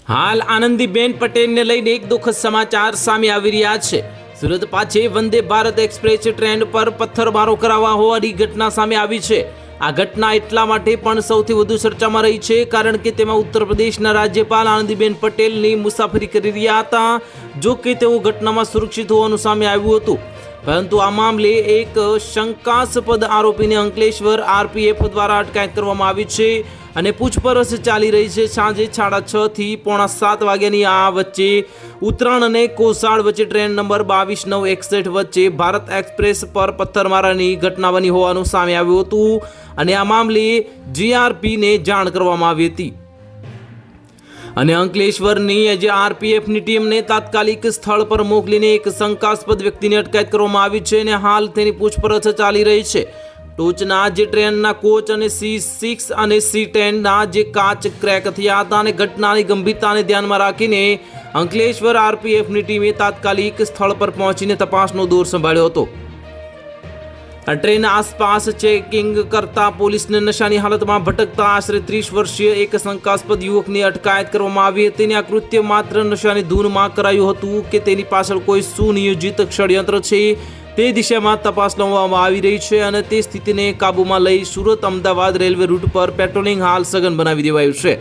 હાલ આનંદીબેન પટેલને લઈને એક દુઃખદ સમાચાર સામે આવી રહ્યા છે। સુરત પાસે વંદે ભારત એક્સપ્રેસ ટ્રેન પર પથ્થરમારો કરાવવા હોવાની ઘટના સામે આવી છે। આ ઘટના એટલા માટે પણ સૌથી વધુ ચર્ચામાં રહી છે કારણ કે તેમાં ઉત્તર પ્રદેશના રાજ્યપાલ આનંદીબેન પટેલની મુસાફરી કરી રહ્યા હતા। જો કે તેઓ ઘટનામાં સુરક્ષિત હોવાનું સામે આવ્યું હતું, પરંતુ આ મામલે એક શંકાસ્પદ આરોપીને અંકલેશ્વર આરપીએફ દ્વારા અટકાયત કરવામાં આવી છે અને પૂછપરછ ચાલી રહી છે। સાંજે 6:30 થી 7:45 વાગ્યાની આ વચ્ચે ઉત્તરાયણ અને કોસાડ વચ્ચે ટ્રેન નંબર 22-961 વચ્ચે ભારત એક્સપ્રેસ પર પથ્થરમારાની ઘટના બની હોવાનું સામે આવ્યું હતું અને આ મામલે જીઆરપીને જાણ કરવામાં આવી હતી અને અંકલેશ્વરની જે આરપીએફની ટીમને તાત્કાલિક સ્થળ પર મોકલીને એક શંકાસ્પદ વ્યક્તિની અટકાયત કરવામાં આવી છે અને હાલ તેની પૂછપરછ ચાલી રહી છે। ટોચના જે ટ્રેનના કોચ અને C6 અને C10 ના જે કાચ ક્રેક થયા હતા અને ઘટનાની ગંભીરતાને ધ્યાનમાં રાખીને અંકલેશ્વર આરપીએફની ટીમે તાત્કાલિક સ્થળ પર પહોંચીને તપાસનો દોર સંભાળ્યો હતો। આ ટ્રેન આસપાસ ચેકિંગ કરતા પોલીસને નશાની હાલતમાં ભટકતા આશરે 30 વર્ષીય એક શંકાસ્પદ યુવકની અટકાયત કરવામાં આવી હતી અને આ કૃત્ય માત્ર નશાની ધૂનમાં કરાયું હતું કે તેની પાછળ કોઈ સુનિયોજિત ષડયંત્ર છે તે દિશામાં તપાસ લંબાવવામાં આવી રહી છે અને તે સ્થિતિને કાબૂમાં લઈ સુરત અમદાવાદ રેલવે રૂટ પર પેટ્રોલિંગ હાલ સઘન બનાવી દેવાયું છે।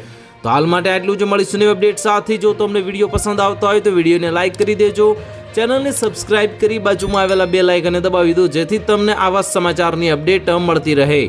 તો હાલ માટે આટલું જ। મળીશું નવી અપડેટ સાથે। જો તમને વિડીયો પસંદ આવતો હોય તો વિડીયોને લાઇક કરી દેજો, ચેનલને સબસ્ક્રાઇબ કરી બાજુમાં આવેલા બેલ આઇકનને દબાવી દો જેથી તમને આવા સમાચારની અપડેટ મળતી રહે।